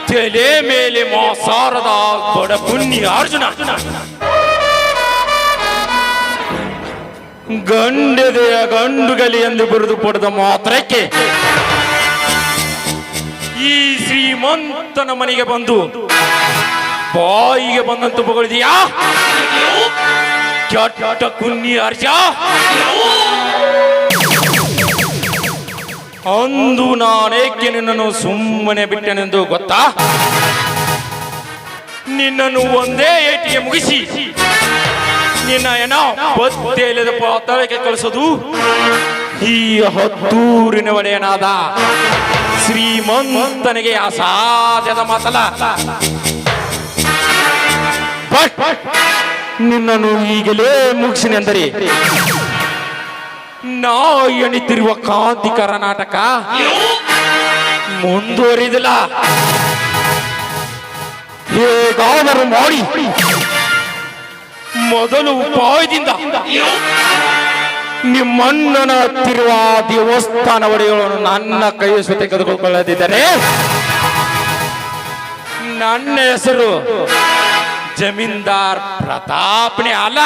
ತಲೆ ಮೇಲೆ ಮಾಸಾರದ ಬಡ ಪುಣ್ಯ ಅರ್ಜುನ ಗಂಡೆದೆಯ ಗಂಡುಗಲಿ ಎಂದು ಬಿರುದು ಪಡೆದ ಮಾತ್ರಕ್ಕೆ ಈ ಶ್ರೀಮಂತನ ಮನೆಗೆ ಬಂದು ಬಾಯಿಗೆ ಬಂದಂತ ಹೊಗಳಿದೀಯಾ? ಕೆಟ್ಟ ಕುನ್ನಿ ಅರ್ಜ. ಅಂದು ನಾನೇಕೆ ನಿನ್ನನ್ನು ಸುಮ್ಮನೆ ಬಿಟ್ಟೆನೆಂದು ಗೊತ್ತಾ? ನಿನ್ನನ್ನು ಒಂದೇ ಏಟಿಗೆ ಮುಗಿಸಿ ನಿನ್ನ ಏನೋ ಪತ್ತೆ ಇಲ್ಲದ ಪಾತಾಳಕ್ಕೆ ಕಳಿಸೋದು ಈ ಹತ್ತೂರಿನ ಒಡೆಯನಾದ ಶ್ರೀಮಂತನಿಗೆ ಅಸಾಧ್ಯದ ಮಾತಲ್ಲ. ನಿನ್ನನ್ನು ಈಗಲೇ ಮುಗಿಸಿನೆಂದರೆ ನಾ ಎಣಿತಿರುವ ಕಾಂತಿಕರ ನಾಟಕ ಮುಂದುವರಿದಿಲ್ಲ. ಹೇಗಾದರೂ ಮಾಡಿ ಮೊದಲು ಉಪಾಯದಿಂದ ನಿಮ್ಮಣ್ಣನ ಹತ್ತಿರುವ ದೇವಸ್ಥಾನ ಒಡೆಯಗಳನ್ನು ನನ್ನ ಕೈ ಸುತ್ತ ತೆಗೆದುಕೊಳ್ಳದಿದ್ದರೆ ನನ್ನ ಹೆಸರು ಜಮೀನ್ದಾರ್ ಪ್ರತಾಪ್ನೇ ಅಲ್ಲ.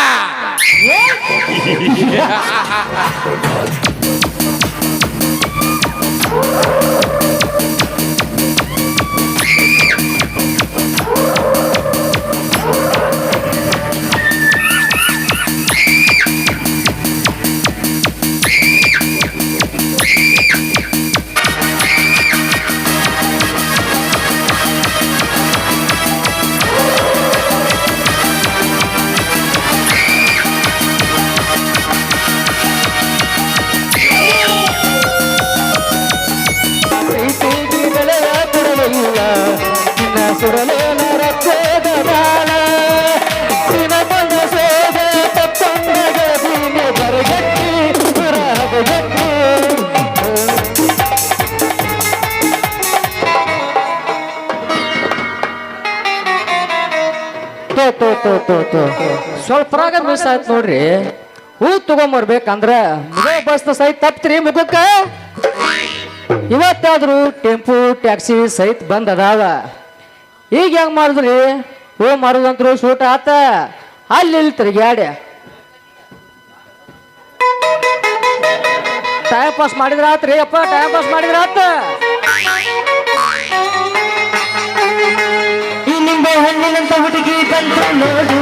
ಸ್ವಲ್ಪ ಮಿಸ್ ಆಯ್ತು ನೋಡ್ರಿ. ಹೂ ತಗೊಂಬರ್ಬೇಕಂದ್ರ ಮುಗ ಬಸ್ ಸಹಿತ ತಪ್ತ್ರಿ ಮುಖಕ್ಕ. ಇವತ್ತಾದ್ರೂ ಟೆಂಪು ಟ್ಯಾಕ್ಸಿ ಸಹಿತ ಬಂದ್ ಅದಾವ. ಈಗ ಹೆಂಗ್ ಮಾಡಿದ್ರಿ? ಹೂ ಮಾರುದಂತ್ರು ಸೂಟ ಆತ. ಅಲ್ಲಿ ತಿರುಗ್ಯಾಡ ಟೈಮ್ ಪಾಸ್ ಮಾಡಿದ್ರ ಆತ್ರಿ ಅಪ್ಪ. ಟೈಮ್ ಪಾಸ್ ಮಾಡಿದ್ರ ಆತ. ಈ ನಿಂಬೆ ಹಣ್ಣಿನಂತ ಹುಡುಗಿ ಬಂದ್ರು ನೋಡು.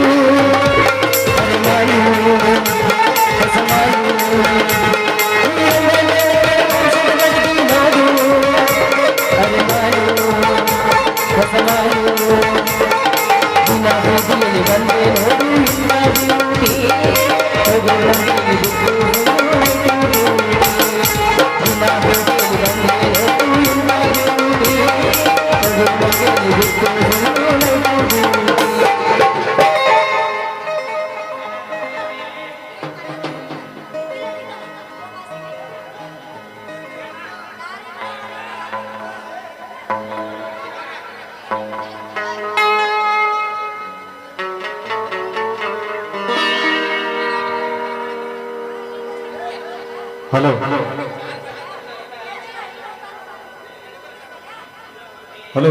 ಹಲೋ ಹಲೋ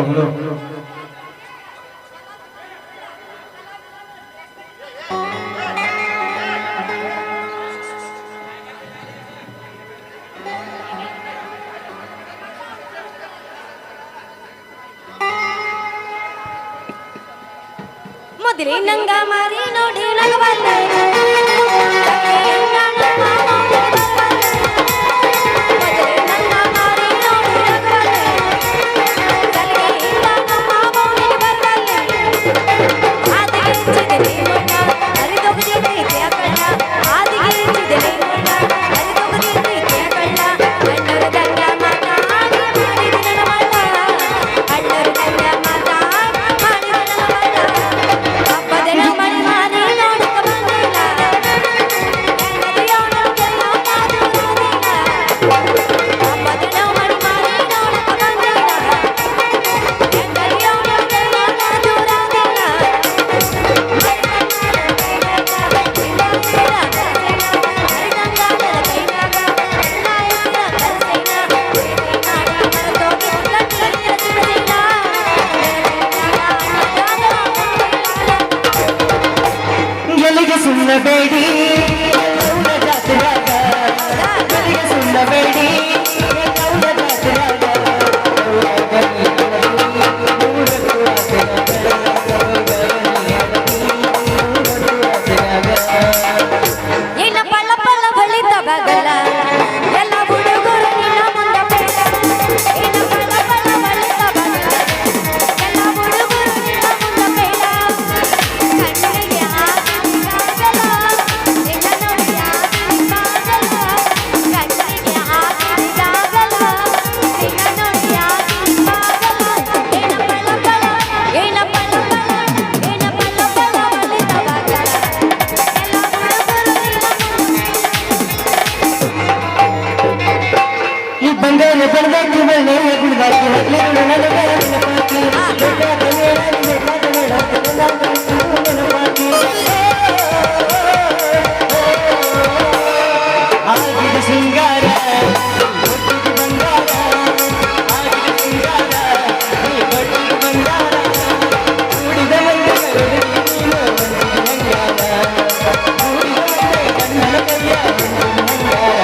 ಹಲೋ ಮೊದಲೇ ನಂಗ ಮಾರಿ ನೋಡಿ ನಗವಲ್ಲ ಸುಣ್ಣಬೇಡಿ ಗೌಡ ಜಾತ್ರ್ಯಾಗ ನನಗೆ ಸುಣ್ಣಬೇಡಿ ಗೌಡ ಜಾತ್ರ್ಯಾಗ ನಿನ್ನ ಪಳ್ಳ ಪಳ್ಳ ಬಳಿತ ಬಗಲ ಎಲ್ಲ ಹುಡುಗರು ನಿನ್ನ ಮುಂದೆ ಬೇಡ ನಿನ್ನ ಪಳ್ಳ ಪಳ್ಳ ಬಳಿತ ಬಗಲ ಎಲ್ಲ ಹುಡುಗರು ನಿನ್ನ ಮುಂದೆ ಬೇಡ ಕಣ್ಣಿಗೆ ಹಾಕಿದಾಗಲ ನಿನ್ನ ನೋಡಿ ಹಾಕಿದಾಗಲ ಕಣ್ಣಿಗೆ ಹಾಕಿದಾಗಲ ನಿನ್ನ ನೋಡಿ ಹಾಕಿದಾಗಲ ನಿನ್ನ ಪಳ್ಳ ಪಳ್ಳ ನಿನ್ನ ಪಳ್ಳ ಪಳ್ಳ ನಿನ್ನ ಪಳ್ಳ ಪಳ್ಳ ಬಳಿತ ಬಗಲ ಎಲ್ಲ ಹುಡುಗರು ನಿನ್ನ ಈ ಬಂಗಾರ ಬಂದಾಕಿ ಬಳ್ಳೆ ಗುಡ್ದಾಕಿ ಹತ್ತಲೇನು ನನಗೆ ನೆನಪಾಕಿ ಬೇಕಾದ ಮೇಳ ಬೇಕಾದ ಮೇಳ ನೆನಪಾಕಿ ಆಗಿದ ಸಿಂಗಾರ ಒಟ್ಟಿಗೆ ಬಂಗಾರ ಆಗಿದ ಸಿಂಗಾರ ನೀ ಒಟ್ಟಿಗೆ ಬಂಗಾರ ಕೂಡಿದ ಮಂದಿ ನೀನು ಮಂದಿ ಬಂಗಾರ ಕೂಡಿದ ಮಂದಿ ಕಣ್ಣನ ಕೈಯ ಬಂಗಾರ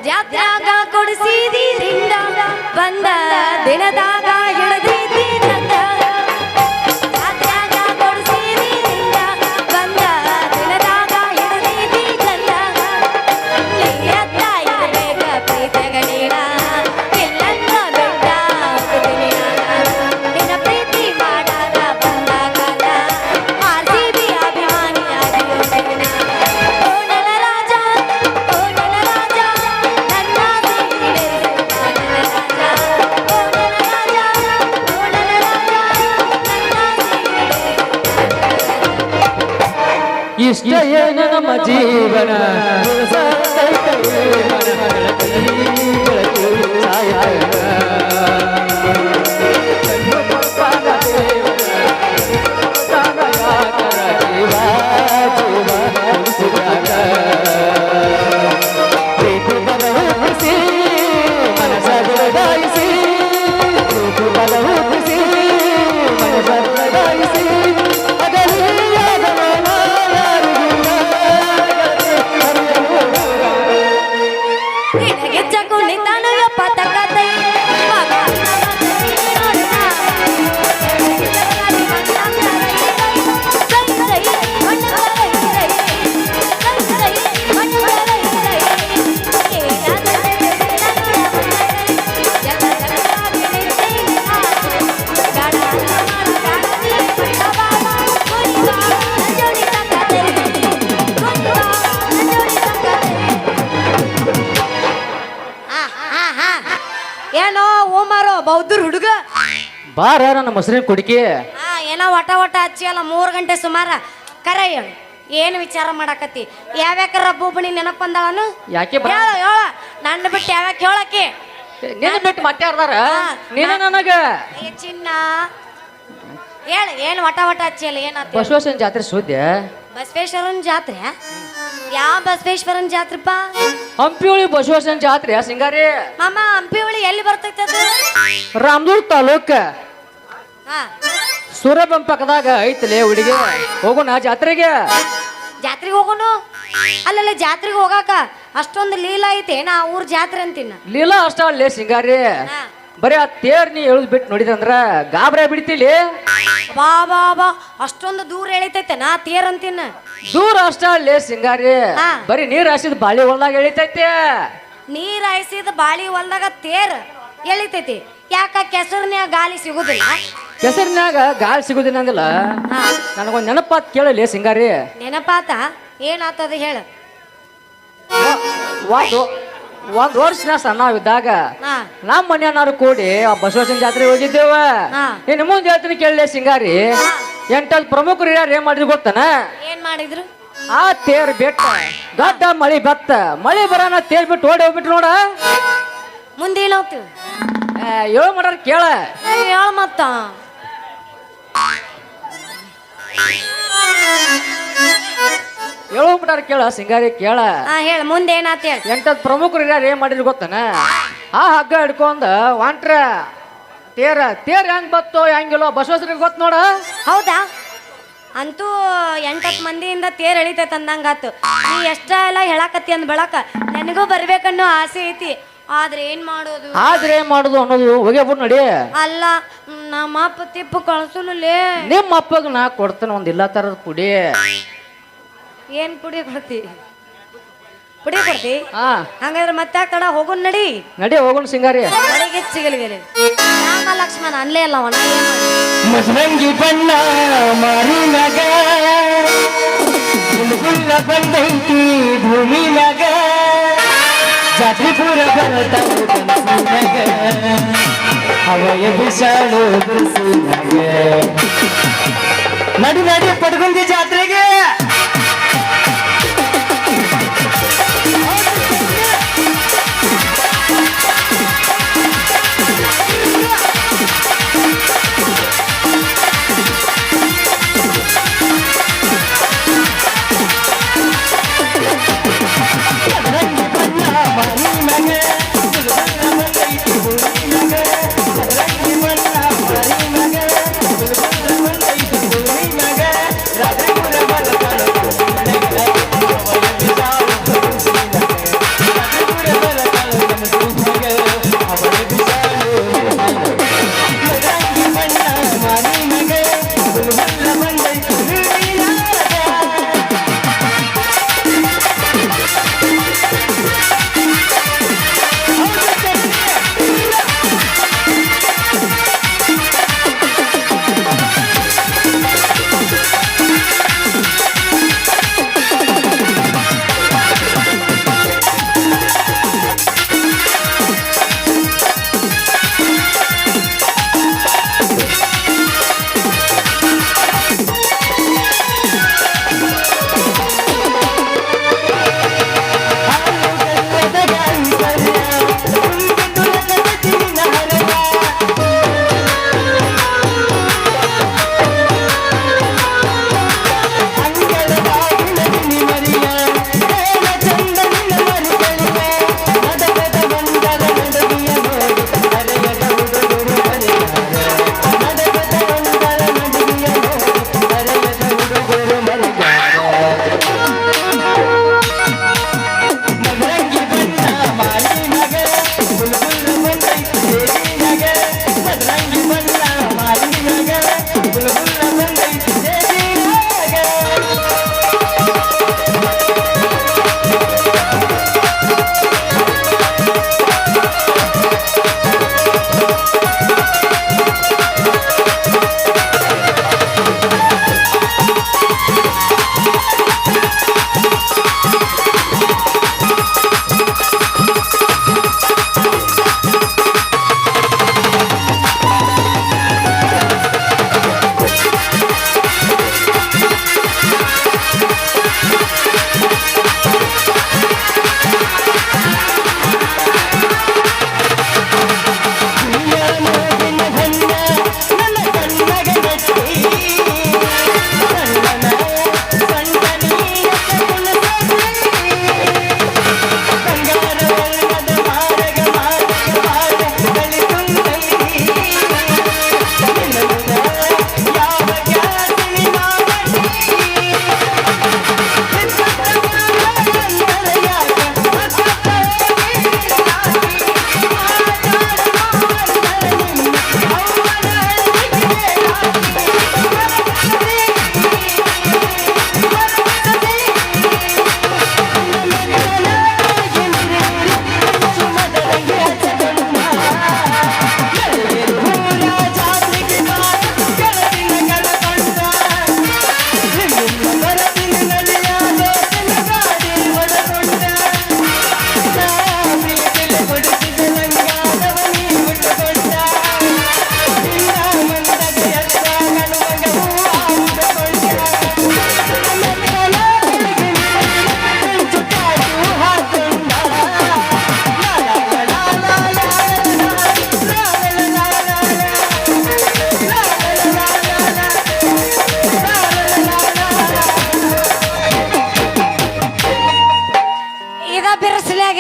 ಜಾತ್ಯಾಗ ಕೊಡಿಸಿದಿ ರಿಂಗ ಬಂದ ದಿನದಾಗ ಹಿಡಿದೈತಿ ಚಂದ ಜಾತ್ಯಾಗ ಕೊಡಿಸಿದಿ ರಿಂಗ ಬಂದ ದಿನದಾಗ ಹಿಡಿದೈತಿ ಚಂದ ನೀಯತ್ತ ಇರಬೇಕ ಪ್ರೀತಿಗಳೇನ ಇಲ್ಲಂದ ಬೆಟ್ಟ ಹೋಗ್ತೀನಿ ನಾನು ನಿನ್ನ ಪ್ರೀತಿ ಮಾಡಾಗ ಬಂದ ಕಾಲ RCB ಅಭಿಮಾನಿಯಾಗಿ ಹೋಗ್ತೀನಿ ಓ ನನ್ನ ರಾಜ ಓ ನನ್ನ ರಾಜ ನನ್ನ ಸೀರೆಸು ನನ್ನ ರಾಜ ಓ ನನ್ನ ರಾಜ ಓ ನನ್ನ ರಾಜ ನನ್ನ ಇಷ್ಟ ಏನು ನಮ್ಮ ಜೀವನ ಸತ್ತೈತೆ ಮನಗಳ ಬೆಳಕು ಛಾಯಾಯನ. ಕಣ್ಣು ಪಾದ ದೇವರ ತಾನ ಯಾಕರ ಜೀವ ಜೀವ ಉಳಿಸಿದಾಗ. ಪ್ರೀತಿ ಪದವು ಬಿಸಿ ಮನಸ ಬೆಳಗಾಯಿಸಿ ಪ್ರೀತಿ ಪದವು ಬಿಸಿ ಮನಸ ಬೆಳಗಾಯಿಸಿ ಅಗಲಿಯಾದ ಮೇಲ ನಿನಗೆ ಚಗುಣಿತಾನು ಯಪ್ಪ ತಕ್ಕತೈ ಮಗ ಏನೋ ಓಮಾರೋ ಬೌದ್ಧರ ಹುಡುಗ ಬಾರ ನನ್ನ ಮೊಸರಿನ ಕುಡಿಕೆ ಏನೋ ವಟ ವಟ ಹಚ್ಚಿ ಅಲ್ಲ 3 ಗಂಟೆ ಸುಮಾರ ಕರೆ ಹೇಳು ಏನು ವಿಚಾರ ಮಾಡಾಕತ್ತಿ ಯಾವ್ಯಾಕ ರಬ್ಬೊಬ್ಬನಿ ನೆನಪು ಬಂದಾಳನು ಯಾಕೆ ಹೇಳು ಹೇಳ ನನ್ನ ಬಿಟ್ಟು ಯಾವ್ಯಾಕ ಹೇಳಕ್ಕೆ ನಿನ್ನ ಬಿಟ್ಟು ಮತ್ತೆ ಯಾರ್ದಾರ ನೀನು ನನಗ ಏ ಚಿನ್ನ ಹೇಳು ಏನು ವಟ ವಟ ಹಚ್ಚಿ ಅಲ್ಲ ಏನಾತ ಬಸವೇಶ್ವರನ ಜಾತ್ರೆ ಸುದ್ದಿ ಬಸವೇಶ್ವರನ ಜಾತ್ರೆ ಯಾವ ಬಸವೇಶ್ವರನ ಜಾತ್ರೆಪ್ಪ ಹಂಪಿಹೊಳಿ ಬಸವೇಶ್ವರನ ಜಾತ್ರೆ ಸಿಂಗಾರಿ ಮಾಮ ಹಂಪಿಹೊಳಿ ಎಲ್ಲಿ ಬರ್ತೈತೆ ಅದು ರಾಮದುರ್ಗ ತಾಲೂಕ ಹಾ ಸೂರ್ಯಬಂ ಪಕ್ಕದಾಗ ಐತಲೆ ಹುಡುಗಿ ಹೋಗೋಣ ಜಾತ್ರೆಗೆ ಜಾತ್ರೆಗೆ ಹೋಗೋನು ಅಲ್ಲಲ್ಲ ಜಾತ್ರೆಗೆ ಹೋಗಾಕ ಅಷ್ಟೊಂದು ಲೀಲಾ ಐತೆ ನಾ ಊರ್ ಜಾತ್ರೆ ಅಂತಿನ ಲೀಲಾ ಅಷ್ಟ ಅಲ್ಲೇ ಸಿಂಗಾರಿ ಬರೀ ಆ ತೇರ್ ನೀ ಎಳ್ದ್ ಬಿಟ್ಟು ನೋಡಿದಂದ್ರ ಗಾಬ್ರ ಬಿಡ್ತಿಲಿ ಬಾ ಬಾ ಬಾ ಅಷ್ಟೊಂದು ದೂರ ಎಳಿತೈತೆ ನಾ ತೇರ್ ಅಂತಿನ ದೂರ ಅಷ್ಟ ಅಲ್ಲೇ ಸಿಂಗಾರಿ ಹಾ. ಬರೀ ನೀರ್ ಹಾಸಿದ ಬಾಳಿ ಹೊಲ್ದಾಗ ಎಳಿತೈತೆ ನೀರ್ ಹಾಯಿಸಿದ ಬಾಳಿ ಹೊಲ್ದಾಗ ತೇರ್ ಎಳಿತೈತಿ ಯಾಕ ಕೆಸರ್ನ್ಯಾಗ ಗಾಳಿ ಸಿಗುದಿಲ್ಲ ಕೆಸರಿನ್ಯಾಗ ಗಾಳಿ ಸಿಗುದಿಲ್ಲ ಅಂದಿಲ್ಲ ಹಾ ನನಗೊಂದ್ ನೆನಪಾತ್ ಕೇಳಲಿ ಸಿಂಗಾರಿ ನೆನಪಾತ ಏನಾತದ ಹೇಳ ಒಂದ್ ವರ್ಷ ನಾ ಸಣ್ಣವಿದ್ದಾಗ ಹಾ ನಮ್ಮ ಮನೆಯನ್ನಾರು ಕೂಡಿ ಆ ಬಸವೇಶ್ವರನ ಜಾತ್ರೆ ಹೋಗಿದ್ದೇವ ಹಾ. ಇನ್ನು ಮುಂದೆ ಹೇಳ್ತೀನಿ ಕೇಳಲಿ ಸಿಂಗಾರಿ 8 ಪ್ರಮುಖರು ಯಾರು ಏನ್ ಮಾಡಿದ್ರು ಗೊತ್ತನ ಏನ್ ಮಾಡಿದ್ರು ಆ ತೇರ್ ಬೆಟ್ಟ ದೊಡ್ಡ ಮಳಿ ಬತ್ತ ಮಳಿ ಬರೋಣ ತೇರ್ ಬಿಟ್ಟು ಓಡಿ ಹೋಗ್ಬಿಟ್ರು ನೋಡ ಮುಂದೇನಾವ್ತು ಏಳು ಮಾಡ್ಯಾರ ಕೇಳ ಹೇಳ ಮತ್ತ ಏಳು ಮಾಡ್ಯಾರ ಕೇಳ ಸಿಂಗಾರಿ ಕೇಳ ಹಾ ಹೇಳ ಮುಂದೆ ಏನಾತ ಹೇಳ 8 ಪ್ರಮುಖರು ಯಾರು ಏನ್ ಮಾಡಿದ್ರು ಗೊತ್ತನ ಆ ಹಗ್ಗ ಹಿಡ್ಕೊಂಡ ಹೊಂಟ್ರ ತೇರ್ ಹೆಂಗ್ ಬತ್ತೋ ಹೆಂಗಿಲ್ಲೋ ಬಸವೇಶ್ವರಿಗೆ ಗೊತ್ತ ನೋಡ ಹೌದಾ ಅಂತೂ 8-10 ಮಂದಿಯಿಂದ ತೇರ್ ಎಳಿತೈತೆ ಅಂದಂಗಾತು. ನೀ ಎಷ್ಟ ಎಲ್ಲ ಹೇಳಾಕತ್ತಿ ಅಂದ್ ಬೆಳಕ ನನಗೂ ಬರ್ಬೇಕನ್ನೋ ಆಸೆ ಐತಿ. ಆದ್ರೆ ಏನ್ ಮಾಡೋದು ಅನ್ನೋದು ಹೋಗ್ಯ ಬಿಡ್ ನಡಿ. ಅಲ್ಲ ನಮ್ಮ ಅಪ್ಪ ತಿಪ್ಪು ಕಳ್ಸುಲೇ. ನಿಮ್ಮ ಅಪ್ಪಗ ನಾ ಕೊಡ್ತೇನೆ ಒಂದ್ ಇಲ್ಲ ತರದ ಪುಡಿ. ಏನ್ ಪುಡಿ ಕೊಡ್ತಿ? ಪುಡಿ ಕೊಡ್ತಿ? ಹಾ ಹಂಗಾದ್ರೆ ಮತ್ತೆ ತಡ ಹೋಗುನ್ ನಡಿ. ನಡಿ ಹೋಗೋಣ ಸಿಂಗಾರಿ. ಸಿಗಲಿಗೆ ರಾಮ ಲಕ್ಷ್ಮಣ ಅನ್ಲೇ ಅಲ್ಲ ಅವನ. ಮಸರಂಗಿ ಬಣ್ಣ ಮಾರಿನಾಗ ಗುಲ್ಗುಲ್ಲ ಬಂದೈತಿ ಭೂಮಿನಾಗ ಜಾತ್ರಿಪುರ ಬರತಾಗ ಹವಯ ಬಿಸಾಳು ಬಿಸಿನಾಗ ನಡಿ ನಡಿ ಪಡ್ಗುಂದಿ ಜಾತ್ರೆಗೆ.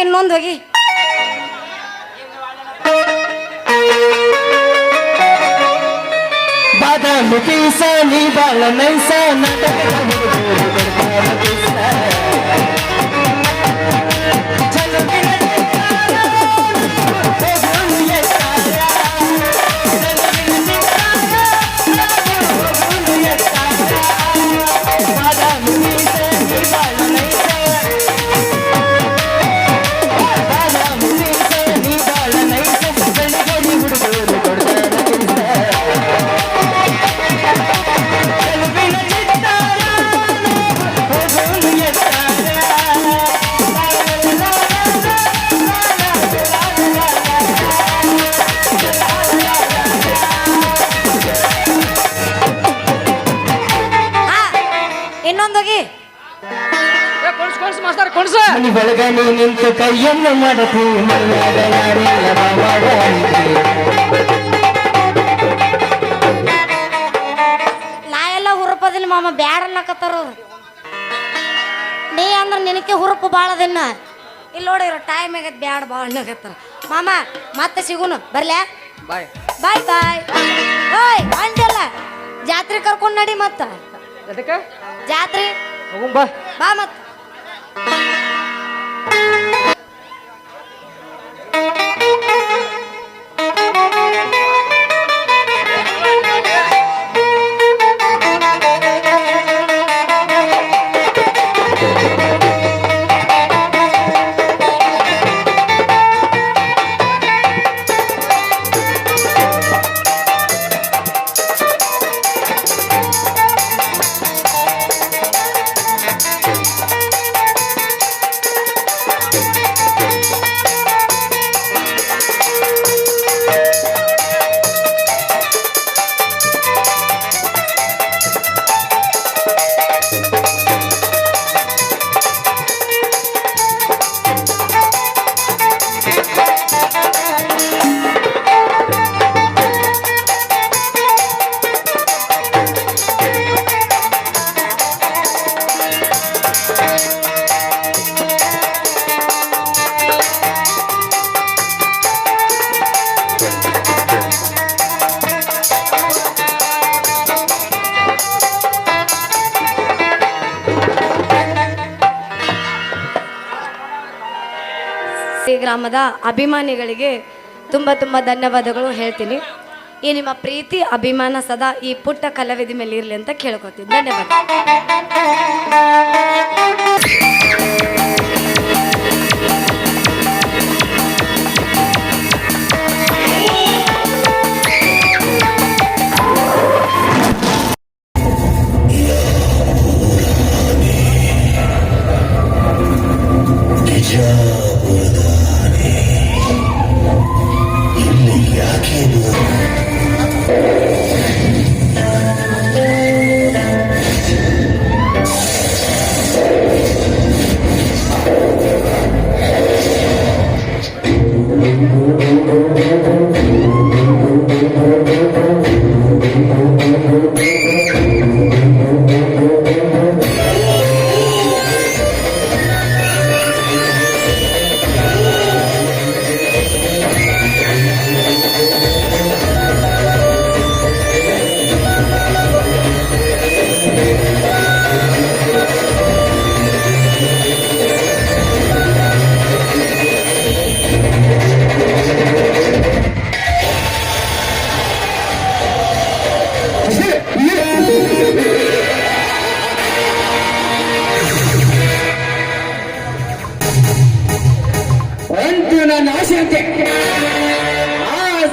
ಇನ್ನೊಂದು ಹೋಗಿ ಬಾದಾಮಿ ಬಾದಾಮಿ ಪೀಸ ನೀ ಬಾಳ ನೈಸ ನಾಟಕದ ಹುಡುಗರು ಕೊಡ್ತಾರ ಪೀಸ. ಚಲುವಿನ ಚಿತ್ತಾರ, ಹೋಗೋನು ಎತ್ತಾರ. ಚಲುವಿನ ಚಿತ್ತಾರ, ಹೋಗೋನು ಎತ್ತಾರ. ಬಾದಾಮಿ ಪೀಸ ನೀ ಬಾಳ ನೈಸ, ಬಾದಾಮಿ ಪೀಸ ನೀ ಬಾಳ ನೈಸ, ಬೆಳಗಲಿ ಹುಡುಗರು ಕೊಡ್ತಾರ ಪೀಸ. ಚಲುವಿನ ಚಿತ್ತಾರ, ಹೋಗೋನು ಎತ್ತಾರ. ಹಾ ಇನ್ನೊಂದೋಗಿ ಮನಿ ಬೆಳಗ ನೀ ನಿಂತು ಕೈಯನ್ನು ಮಾಡತಿ ಮನೆಯಾಗ ಯಾರಿಲ್ಲ ಬಾವಾಗ ಅಂತಿ. ನಾ ಎಲ್ಲ ಹುರುಪದಿಲ್ಲ ಮಾಮ ಬ್ಯಾಡ ಅನ್ನಕತ್ತಾರ ಅವ್ರು. ನೀ ಅಂದ್ರೆ ನಿನಕ್ಕೆ ಹುರುಪು ಭಾಳದಿನ್ನ ಇಲ್ಲಿ ನೋಡಿರೋ ಟೈಮ್ ಆಗೈತೆ ಬ್ಯಾಡ ಭಾಳ ಅನ್ನಕತ್ತಾರ ಮಾಮ. ಮತ್ತೆ ಸಿಗುನು ಬರ್ಲ್ಯಾ ಬಾಯ್. ಬಾಯ್ ಬಾಯ್. ಓಯ್ ಅಂಜಲ್ಲ ಜಾತ್ರೆ ಕರ್ಕೊಂಡು ನಡಿ ಮತ್ತ ಅದಕ್ಕೆ ಜಾತ್ರೆ ಹೋಗುಂ ಬಾ. ಬಾ ಮತ್ತ. ಈ ಗ್ರಾಮದ ಅಭಿಮಾನಿಗಳಿಗೆ ತುಂಬ ತುಂಬ ಧನ್ಯವಾದಗಳು ಹೇಳ್ತೀನಿ. ಈ ನಿಮ್ಮ ಪ್ರೀತಿ ಅಭಿಮಾನ ಸದಾ ಈ ಪುಟ್ಟ ಕಲಾವಿದ ಮೇಲೆ ಇರಲಿ ಅಂತ ಕೇಳ್ಕೊತೀನಿ. ಧನ್ಯವಾದ.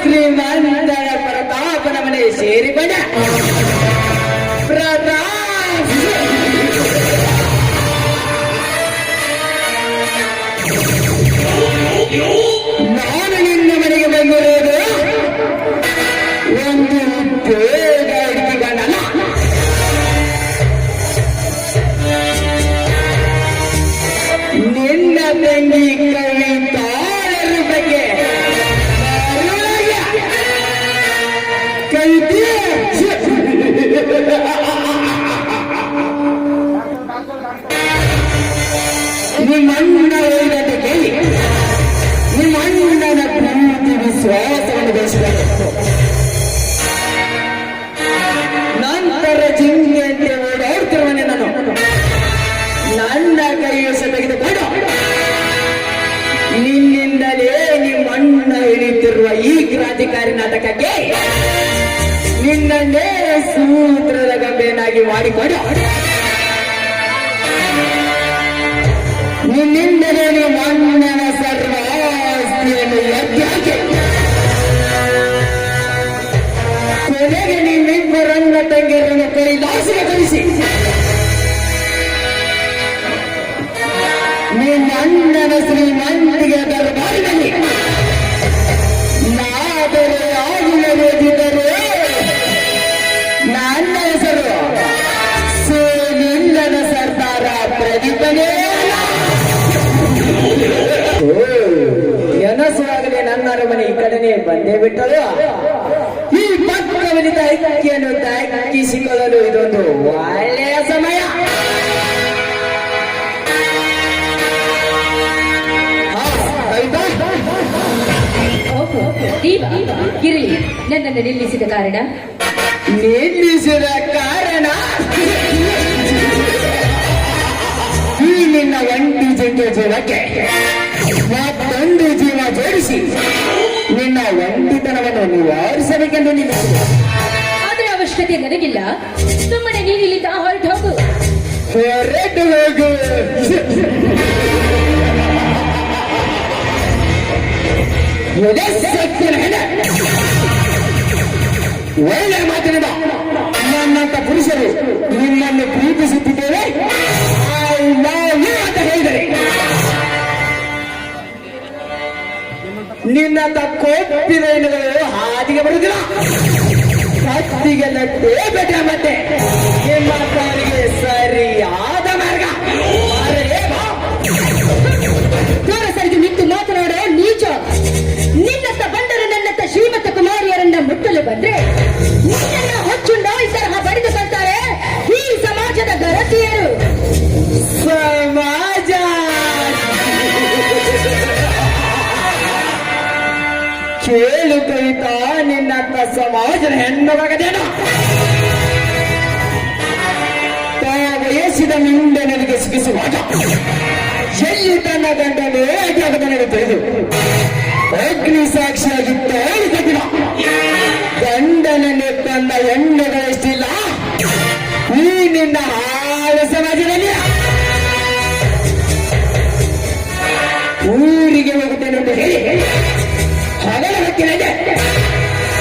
ಶ್ರೀಮಂತರ ಪ್ರತಾಪನ ಮನೆ ಸೇರಿ ಬಡ ನಾನು ನಿನ್ನ ಮನೆಗೆ ಬಂದಿರೋದು ಒಂದು ಉದ್ಯೋಗ ಹುಡುಕಿಕೊಂಡಲ್ಲ. ನಿನ್ನ ತಂಗಿ ಕವಿತಾಳರ ಬಗ್ಗೆ ಕವಿತೆ ನಿಮ್ಮಣ್ಣ ಹೇಳಿದಂತೆ ಕೇಳಿ ನಿಮ್ಮ ಅಣ್ಣನ ಪ್ರೀತಿ ವಿಶ್ವಾಸವನ್ನು ಬೆಳೆಸಬೇಕು. ಈ ಕ್ರಾಂತಿಕಾರಿ ನಾಟಕಕ್ಕೆ ನಿನ್ನನ್ನೇ ಸೂತ್ರದ ಗಂಬೆಯನ್ನಾಗಿ ಮಾಡಿಕೊಂಡು ನಿನ್ನಿಂದಲೇ ಮನ್ನನ ಸರ್ವಾಸ್ತಿಯನ್ನು ಎತ್ತಿ ಹಾಕಿ ಕೊನೆಗೆ ನಿಮ್ಮಿಬ್ಬರನ್ನ ತಂಗಿಯರನ್ನು ಕೈಲಾಸಿಗೆ ಕಳಿಸಿ ನಿಮ್ಮ ಅಣ್ಣನ ಶ್ರೀಮಂತಿಗೆ ದರ್ಬಾರಿನಲ್ಲಿ ನಾದರೆ ಆಗಿಲ್ಲದಿದ್ದರೆ ನನ್ನ ಹೆಸರು ಸೇನಿಲ್ಲದ ಸರ್ದಾರ ಪ್ರದೀಪನೇ ಎನಸುವಾಗಲೇ ನನ್ನ ಅರಮನೆ ಈ ಕಡೆನೆ ಬಂದೇ ಬಿಟ್ಟರು. ಈ ಪಕ್ಕವನಿತ ಐಕ್ಯನ್ನು ದಕ್ಕಿಸಿಕೊಳ್ಳಲು ಇದೊಂದು ಒಳ್ಳೆಯ ಸಮಯ. ಗಿರಲಿ, ನನ್ನನ್ನು ನಿಲ್ಲಿಸಿದ ಕಾರಣ ಈ ನಿನ್ನ ಒಂಟಿ ಜಿಂಕೆ ಜೀವಕ್ಕೆ ಮತ್ತೊಂದು ಜೀವ ಜೋಡಿಸಿ ನಿನ್ನ ಒಂಟಿತನವನ್ನು ನಿವಾರಿಸಬೇಕೆಂದು ನಿಲ್ಲಿಸಿದೆ. ಅದರ ಅವಶ್ಯಕತೆ ನನಗಿಲ್ಲ. ಸುಮ್ಮನೆ ನೀನು ಇಲ್ಲಿಂದ ಹೊರಟು ಹೋಗು. ಹೊರಟು ಹೋಗು. ಒಳ್ಳೆ ಮಾತಿನಿಂದ ನನ್ನಂತ ಪುರುಷರು ನಿನ್ನನ್ನು ಪ್ರೀತಿಸುತ್ತಿದ್ದೇವೆ ಐ ಲವ್ ಯು ಅಂತ ಹೇಳಿದರೆ ನಿನ್ನಂತ ಕೋಪಿದ ಹೆಣ್ಣುಗಳು ಹಾದಿಗೆ ಬರುವುದಿಲ್ಲ. ಕತ್ತಿಗೆ ನಟ್ಟೇ ಬೆಟ್ಟ ಮತ್ತೆ ನಿಮ್ಮ ಕಾಲಿಗೆ ಸರಿಯಾದ ಮಾರ್ಗ. ಸರಿಗೆ ನಿಂತು ಮಾತನಾಡೋ ನೀಚ. ನಿನ್ನತ್ತ ಬಂದರೆ ನನ್ನತ್ತ ಶ್ರೀಮಂತ ಕುಮಾರಿಯರನ್ನ ಮುಟ್ಟಲು ಬಂದ್ರೆ ನಿನ್ನ ಹೊಚ್ಚುಂಡ ಈ ತರಹ ಬಡಿದುಕೊಳ್ತಾರೆ ಈ ಸಮಾಜದ ಗರತಿಯರು. ಸಮಾಜ ಕೇಳು ಕವಿತಾ, ನಿನ್ನಂತ ಸಮಾಜದ ಹೆಣ್ಣಾಗದೇನು ವಯಸ್ಸಿದ ಮಿಂಡನಿಗೆ ಸಿಗಿಸುವಾಗ ಎಲ್ಲಿ ತನ್ನ ಗಂಡನೇ ಆಗದನಿಗೆ ತಿಳಿದು ಅಗ್ನಿ ಸಾಕ್ಷಿಯಾಗಿದ್ದ ಗಂಡನನ್ನು ತನ್ನ ಹೆಣ್ಣುಗಳಷ್ಟಿಲ್ಲ ಈ ನಿನ್ನ ಹಾಳು ಸಮಾಜದಲ್ಲಿ. ಊರಿಗೆ ಹೋಗುತ್ತೇನೆ ಎಂದು ಹೇಳಿ ಹಗಲ ಹೊತ್ತಿನಲ್ಲಿ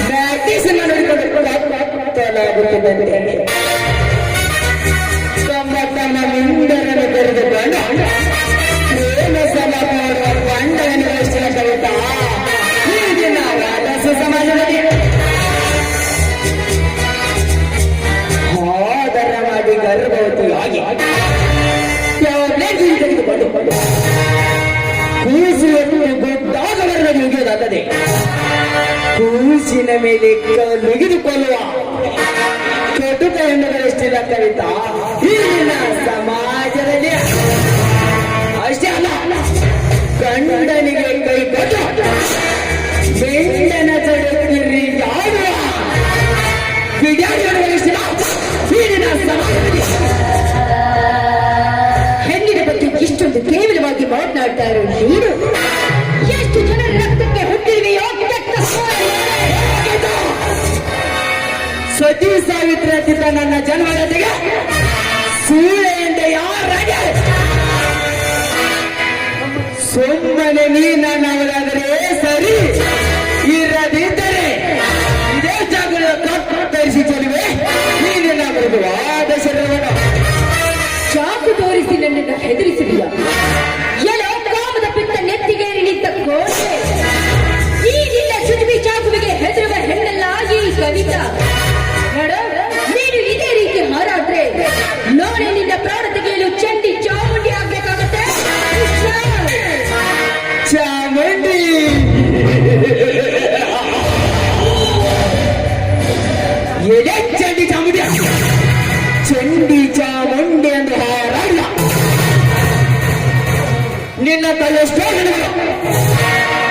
ಪ್ರಾಕ್ಟೀಸನ್ನು ನೋಡಿಕೊಳ್ಳುತ್ತಿದ್ದೇನೆ. ತಮ್ಮ ಮಿಂಡರನ್ನು ಕರೆದುಕೊಂಡು ಪ್ರೇಮ ಸಭ ಮಾಡುವ ಗಂಡನನ್ನು ಅಷ್ಟಿನ ಕವಿತಾ ಈ ದಿನ ಸಮಾಜದಲ್ಲಿ ಆದರ ಮಾಡಿ ಗರ್ಭವತಿಯಾಗಿ ತೆಗೆದುಕೊಂಡು ಕೂಸಿಯನ್ನು ಗೊತ್ತಾಗಬಾರದು ಮುಗಿಯುವುದಾದರೆ ಕೂಸಿನ ಮೇಲೆ ನುಗಿದುಕೊಳ್ಳುವ ಕಟುಕ ಹೆಣ್ಣುಗಳಷ್ಟಿಲ್ಲ ಕವಿತಾ ಈ ದಿನ ಸಮಾಜದಲ್ಲಿ. ಅಷ್ಟೇ ಅಲ್ಲ, ಗಂಡನಿಗೆ ಕೈ ಕೊಟ್ಟು ಬೆಂಡನ ಜಗತ್ತಿರಿ ಯಾರು ವಿದ್ಯಾರ್ಥಿಗಳಿಷ್ಟಿಲ್ಲ ಈ ದಿನ ಸಮಾಜದಲ್ಲಿ. ಹೆಣ್ಣಿನ ಬಗ್ಗೆ ಇಷ್ಟೊಂದು ಕೇವಲವಾಗಿ ಮಾತನಾಡ್ತಾ ಇರೋ ನೀನು ಎಷ್ಟು ಜನರ ರಕ್ತಕ್ಕೆ ಹುಟ್ಟಿರುವೆಯೋ. ಸತಿ ಸಾವಿತ್ರಿ ಅಂತಿದ್ದ ನನ್ನ ಜನ್ಮದೊಂದಿಗೆ ಸೂಳೆ ಎಂದ ಯಾರಾಗೆ ಸುಮ್ಮನೆ ನೀ ನನ್ನವರಾದರೆ ಸರಿ, ಇರದಿದ್ದರೆ ಇದೇ ಜಾಗದ ಕತ್ತರಿಸಿ ಚೆಲುವೆ ನೀನಿನ ಮೃದುವಾದ ಶರೀರವನ್ನು ಚಾಕು ತೋರಿಸಿ ನನ್ನನ್ನು ಹೆದರಿಸಿದೆಯ. ಎಲ್ಲೋ ಕಾಮದ ಪಿತ್ತ ನೆತ್ತಿಗೇರಿ ನಿಂತ ಕೋಟೆ. ಈ ನಿನ್ನ ಚುಟುಕಿ ಚಾಕುವಿಗೆ ಹೆದರುವ ಹೆಣ್ಣಲ್ಲ ಈ ಕವಿತಾ. ನೀನು ಇದೇ ರೀತಿ ಹಾರಾದ್ರೆ ನೋಡೆ ನಿನ್ನ ಪ್ರಾಣ ತೆಗೆಯಲು ಚಂಡಿ ಚಾಮುಂಡಿ ಆಗ್ಬೇಕಾಗತ್ತೆ. ಚಾಮುಂಡಿ ಎಡೆ ಚಂಡಿ ಚಾಮುಂಡಿ ಚಂಡಿ ಚಾಮುಂಡಿ ಅಂದ್ರೆ ಹಾರಾಡಿಲ್ಲ. ನಿನ್ನ ತಲೆಷ್ಟೋ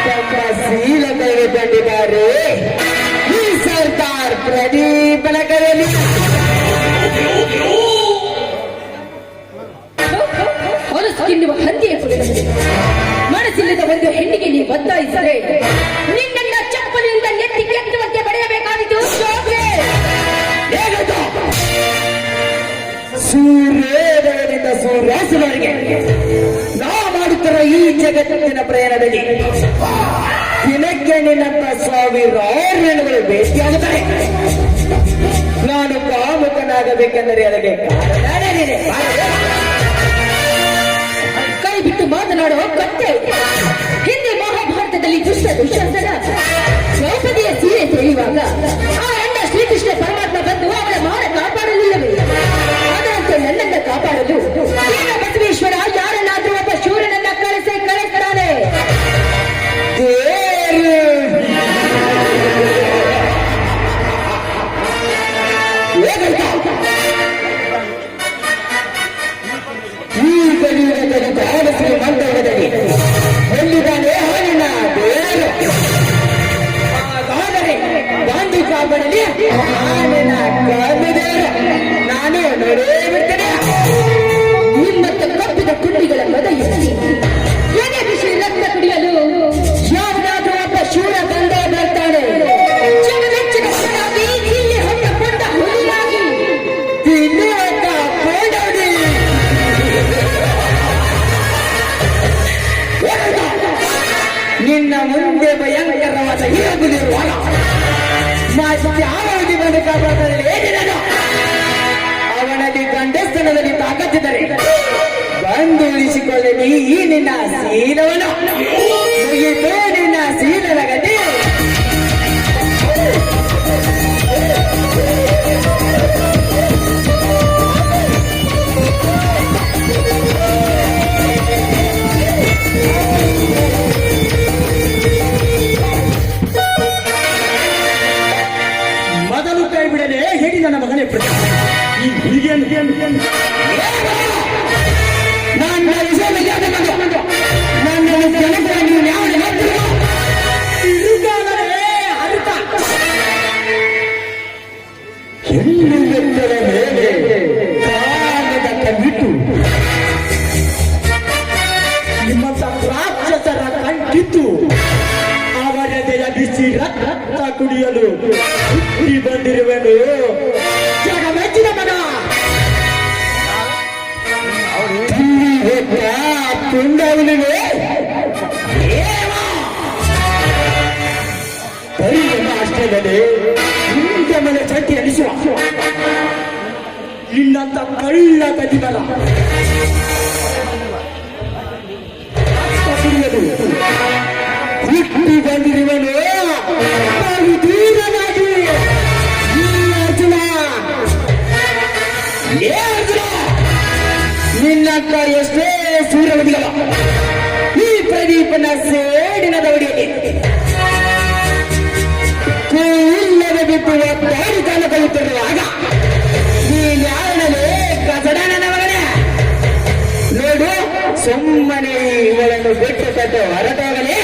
ತಮ್ಮ ಶೀಲ ತೆಗೆದುಕೊಂಡಿದ್ದಾರೆ ಈ ಸರ್ದಾರ್ ಪ್ರದೀಪನ ಕೈಯಲ್ಲಿ. ಹೊಲಸು ತಿನ್ನುವ ಹಂದಿಯ ಕುಲದಲ್ಲಿ ಮನಸ್ಸಿಲ್ಲದ ಒಂದು ಹೆಣ್ಣಿಗೆ ನೀವು ಒತ್ತಾಯಿಸಿದರೆ ನಿನ್ನನ್ನ ಚಪ್ಪಲಿ ಸೂರ್ಯೋದಯದಿಂದ ಸೂರ್ಯಾಸ್ತದವರೆಗೆ ನಾ ಮಾಡುತ್ತಿರುವ ಈ ಜಗತ್ತಿನ ಪ್ರಯಾಣದಲ್ಲಿ ದಿನಕ್ಕೆ ನಿನ್ನಂತ ಸಾವಿರಾರು ಹೆಣ್ಣುಗಳು ಭೇಟಿಯಾಗುತ್ತಾರೆ. ನಾನು ಕಾಮುಕನಾಗಬೇಕೆಂದರೆ ಅದಕ್ಕೆ ಕಾರಣನೇ ನೀನೆ. ಕೈ ಬಿಟ್ಟು ಮಾತನಾಡುವ ಕತ್ತೆ. ಹಿಂದೆ ಮಹಾಭಾರತದಲ್ಲಿ ದುಶ್ಯಾಸನ ದ್ರೌಪದಿಯ ಸೀರೆ ತೊಳೆಯುವಾಗ ಆ ಅಣ್ಣ ಶ್ರೀಕೃಷ್ಣ ಪರಮಾತ್ಮ ಬಂದು ಅವಳ ಮಾನ ಕಾಪಾಡಲಿಲ್ಲವೇ? ಅದರಂತೆ ನನ್ನನ್ನ ಕಾಪಾಡಲು ವೀರ ಬಸವೇಶ್ವರ ಯಾರನ್ನಾದ್ರೂ ಒಬ್ಬ ಶೂರನನ್ನ ಕಳಿಸ್ತಾನೆ. ಈ ಕಲಿಯುಗದಲ್ಲಿ ಕಾಲಶ್ರೀ ಮಂದಿರದಲ್ಲಿ ಎಲ್ಲಿದ್ದಾನೆ ಅವನಿನ ಬೇರೆ. ಹಾಗಾದರೆ ಗಾಂಧಿ ಕಾಪಾಡಲಿ ಅವನಿನ ಕಲಿದೇರು ನಾನು ನೋಡೇ ಬಿಡ್ತೇನೆ. ನಿಮ್ಮತ್ತ ಕಪ್ಪಿದ ಕುಂಡಿಗಳ ಮದೆಯಲ್ಲಿ ಎದೆ ಬಿಸಿ ರಕ್ತ ಕುಡಿಯಲು ಯಾವನಾದ್ರೂ ಒಬ್ಬ ಶೂರ ಬಂದೇ ಬರ್ತಾನೆ. ಜಗಮೆಚ್ಚಿನ ಹೊರಟಾಗಿ ಇಲ್ಲಿ ಹೊಟ್ಟಕೊಂಡ ಹುಲಿಯಾಗಿ ತಿನ್ನುವಂತ ಕೋಡೋಡಿ ನಿನ್ನ ಮುಂದೆ ಭಯಂಕರವಾದ ಹೀರಗುಲಿರುವಾಗ ಯಾವ ಬಂದು ಕಾಪಾಡಲು ಏನಿರಲು ಅವನಲ್ಲಿ ಗಂಡಸ್ಥನದಲ್ಲಿ ತಾಕತ್ತಿದ್ದರೆ ಬಂದು ಉಳಿಸಿಕೊಳ್ಳಲಿ ಈ ನಿನ್ನ ಶೀಲವನ್ನು. ಮುಗಿತು ನಿನ್ನ ಶೀಲದ ಗತಿ. ಮೊದಲು ಕೈ ಬಿಡಲೇ ಹೇಳಿ ನನ್ನ ಮಗನೇ ಪ್ರತಿ ಈ ಹುಡುಗಿಯನ್ನು ನನ್ನ ವಿಷಯದಲ್ಲಿ ನನ್ನ ಜನಕ ನೀವು ಯಾವ ಹೆಣ್ಣು ಬೆಟ್ಟದ ಮೇಲೆ ಕಾಲದ ಕಣ್ಣಿಟ್ಟು ನಿಮ್ಮಂತ ರಾಕ್ಷಸರ ಕಣ್ಣಿಟ್ಟು ಅವರದೆಯ ಬಿಸಿ ರಕ್ತ ಕುಡಿಯಲು ಹುಟ್ಟಿ ಬಂದಿರುವೆನು. ಜಗಮೆಚ್ಚಿನ ಮನ ತುಂಡವನಿಗೆ ಪರಿಗಣ ಅಷ್ಟೇ ಹಿಂದೆ ಮನೆ ಚಟ್ಟಿ ಅನಿಸುವ ನಿನ್ನಂತ ಕಳ್ಳ ಗತಿಬಲ ಹುಟ್ಟಿ ಬಂದಿರುವನು ದೂರನಾಗಿ ಅರ್ಜುನ ನಿನ್ನಕ್ಕ ಎಷ್ಟೇ ಸೂರ್ಯವದಿಗಳ ಈ ಪ್ರದೀಪನ ಸೇಡಿನ ದೌಡಿಯಲ್ಲಿ ಇಲ್ಲದೆ ಬಿಟ್ಟು ಒತ್ತಾಡಿ ಕಾಲ ಕಳುತ್ತಿರುವಾಗ ನೀನ್ಯಾರನೇ ಕಸಡನ ಮಗನೇ ನೋಡು. ಸುಮ್ಮನೆ ಇವಳನ್ನು ಬಿಟ್ಟು ಕಟ್ಟು ಹೊರಟೋಗಲಿ.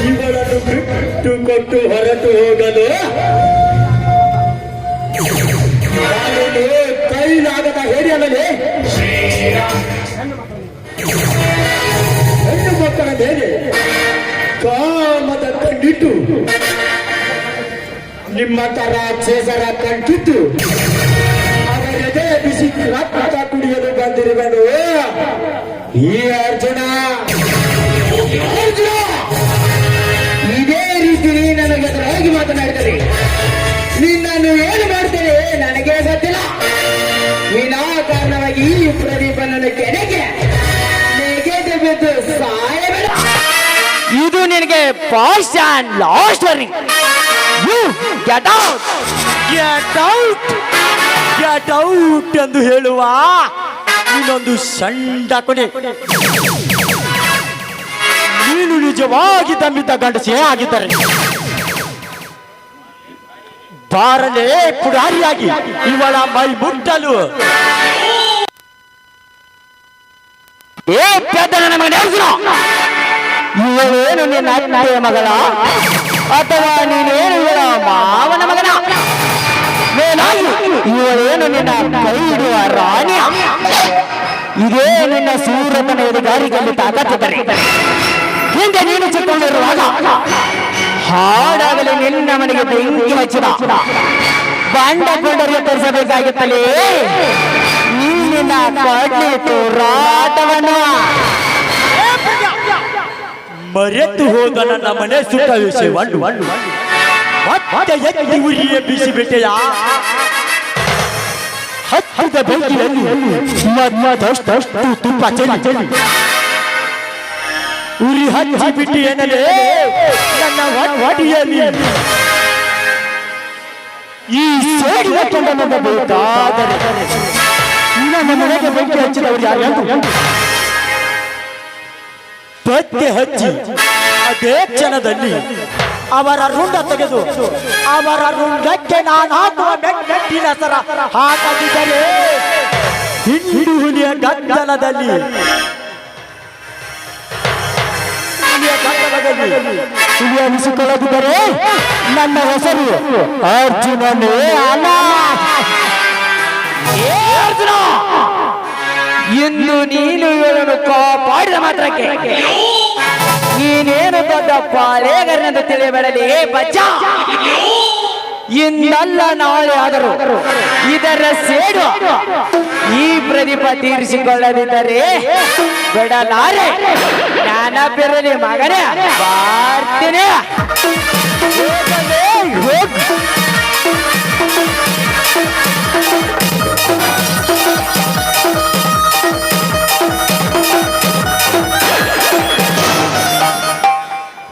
ಇವಳನ್ನು ಬಿಟ್ಟು ಕೊಟ್ಟು ಹೊರಟು ಹೋಗಲು ಕೈಲಾಗದ ಹೇರಿಯಲ್ಲದೆ ಹೆಣ್ಣು ಮಕ್ಕಳ ಮೇಲೆ ಕಾಮದ ಕಣ್ಣಿಟ್ಟು ನಿಮ್ಮ ತರ ರಾಕ್ಷಸರ ಕಣ್ಣಿಟ್ಟು ಅವರದೇ ಬಿಸಿ ರಕ್ತ ಕುಡಿಯಲು ಬಂದಿರುವನು ಈ ಅರ್ಜುನ. ಇದೇ ರೀತಿ ನನಗೆ ಎದುರಾಗಿ ಮಾತನಾಡಿದರೆ ನಿನ್ನನ್ನು ಏನು ಮಾಡ್ತೇನೆ ನನಗೆ ಗೊತ್ತಿಲ್ಲ. ವಿನಾಕಾರಣವಾಗಿ ಈ ಪ್ರದೀಪನನ್ನು ಕೆಣಗೆ ನೆಗೆದು ಬಿದ್ದು ಸಾಯಬೇಡ. ಇದು ನಿನಗೆ first and last warning. You get out, get out, get out ಎಂದು ಹೇಳುವ ಇನ್ನೊಂದು ಸಣ್ಣ ಕೊನೆ. ನೀನು ನಿಜವಾಗಿ ತಮ್ಮಿದ್ದ ಗಂಡಸೇ ಆಗಿದ್ದರೆ ಬಾರಲೇ ಪುಡಾರಿಯಾಗಿ ಇವಳ ಮೈ ಮುಟ್ಟಲು. ಏ ಪೆದ್ದನ ಮಗನೇ ಇವಳೇನು ನಿನ್ನ ಅಣ್ಣೆಯ ಮಗಳ ಅಥವಾ ನೀನೇನು ಇವಳ ಮಾವನ ಮಗನ? ಮೇಲಾಗಿ ಇವಳೇನು ನಿನ್ನ ಕೈ ಹಿಡುವ ರಾಣಿಯ? ಇದೇ ನಿನ್ನ ಸೂರತನ ಎದುಗಾರಿಕೆಯಲ್ಲಿ ತಾಕತ್ತಿದ್ದರೆ ಹಿಂದೆ ನೀನು ಚಿಕ್ಕಕೊಂಡಿರುವಾಗ ಹಾಡಾಗಲೇ ನಿನ್ನ ಮನೆಗೆ ಬೆಂಕಿ ಹಚ್ಚಿದ ಬಾಂಡ ಕೊಂಡರಿಗೆ ತರಿಸಬೇಕಾಗಿತ್ತಲೇ ಇಲ್ಲಿನ ಕಡ್ಲಿ ತೋರಾಟವನ್ನು. ಮರೆತು ಹೋದ ನನ್ನ ಮನೆ ಸುತ್ತ ವಿಷಯವನ್ನು ಮತ್ತೆ ಎತ್ತಿ ಉರಿಯ ಬಿಸಿ ಬಿಟ್ಟೆಯ ಹತ್ತಿದ ಬೆಂಕಿಯಲ್ಲಿ ಮತ್ತಷ್ಟು ತುಪ್ಪ ಚೆಲ್ಲಿ ಉರಿ ಹಚ್ಚಿ ಬಿಟ್ಟು ಏನಲೇ ನನ್ನ ಹೊಟ್ಟೆಯಲ್ಲಿ ಈ ಸೇಡಿನ ಕೆಂಡನನ್ನು ಬೇಕಾದರೆ ನನ್ನ ಮನೆಗೆ ಬೆಂಕಿ ಹಚ್ಚಿದವರು ಯಾರು ಪತ್ತೆ ಹಚ್ಚಿ ಅದೇ ಕ್ಷಣದಲ್ಲಿ ಅವರ ರುಂಡ ತೆಗೆದು ಅವರ ರುಂಡಕ್ಕೆ ನಾನು ಹಾಕುವ ಮೆಟ್ಟಿನ ಸರ ಹಾಕದಿದ್ದರೆ ಹಿಂಡು ಹುಲಿಯ ಗದ್ದಲದಲ್ಲಿ ಹುಲಿಯ ಅನಿಸಿಕೊಳ್ಳದಿದ್ದರೆ ನನ್ನ ಹೆಸರು ಅರ್ಜುನನೇ ಅಲ್ಲ. ಅರ್ಜುನ, ಇಂದು ನೀನು ಇವರನ್ನು ಕಾಪಾಡಿದ ಮಾತ್ರಕ್ಕೆ ನೀನೇನು ದೊಡ್ಡ ಪಾಳೆಗಾರನೆಂದು ತಿಳಿಯಬೇಡಲಿ ಬಚ್ಚ. ಇಂದಲ್ಲ ನಾಳೆ ಆದರೂ ಇದರ ಸೇಡು ಈ ಪ್ರದೀಪ ತೀರಿಸಿಕೊಳ್ಳದಿದ್ದರೆ ಬಿಡಲಾರೆ. ಜ್ಞಾನಪಿರಲಿ ಮಗನೇ, ಬರ್ತೀನಿ.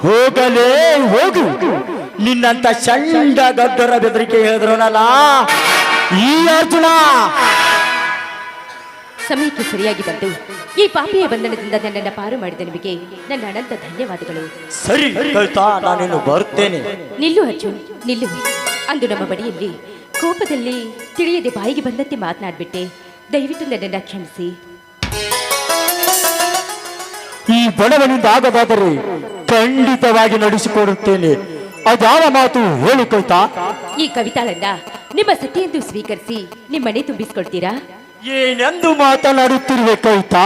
ಹೋಗಲೇ ಹೋಗು, ನಿನ್ನಂತ ಚಂಡ ಗದ್ದರ ಬೆದರಿಕೆ ಹೇಳಿದ್ರನಲ್ಲ ಈ ಅರ್ಜುನ. ಸಮಯಕ್ಕೆ ಸರಿಯಾಗಿ ಬಂದು ಈ ಪಾಪಿಯ ಬಂಧನದಿಂದ ನನ್ನನ್ನು ಪಾರು ಮಾಡಿದ ನಿಮಗೆ ನನ್ನ ಅನಂತ ಧನ್ಯವಾದಗಳು. ಸರಿ ಕವಿತಾ, ನಾನಿನ್ನು ಬರುತ್ತೇನೆ. ನಿಲ್ಲು ಅರ್ಜುನ್, ನಿಲ್ಲು. ಅಂದು ನಮ್ಮ ಬಳಿಯಲ್ಲಿ ಕೋಪದಲ್ಲಿ ತಿಳಿಯದೆ ಬಾಯಿಗೆ ಬಂದಂತೆ ಮಾತನಾಡ್ಬಿಟ್ಟೆ. ದಯವಿಟ್ಟು ನನ್ನನ್ನು ಕ್ಷಮಿಸಿ. ಈ ಬಡವನಿಂದ ಆಗದಾದರೆ ಖಂಡಿತವಾಗಿ ನಡೆಸಿಕೊಡುತ್ತೇನೆ. ಅದಾವ ಮಾತು ಹೇಳು ಕವಿತಾ. ಈ ಕವಿತಾಳನ್ನ ನಿಮ್ಮ ಸತಿ ಎಂದು ಸ್ವೀಕರಿಸಿ ನಿಮ್ಮನೆ ತುಂಬಿಸಿಕೊಳ್ತೀರಾ? ಏನೆಂದು ಮಾತನಾಡುತ್ತಿರುವೆ ಕವಿತಾ?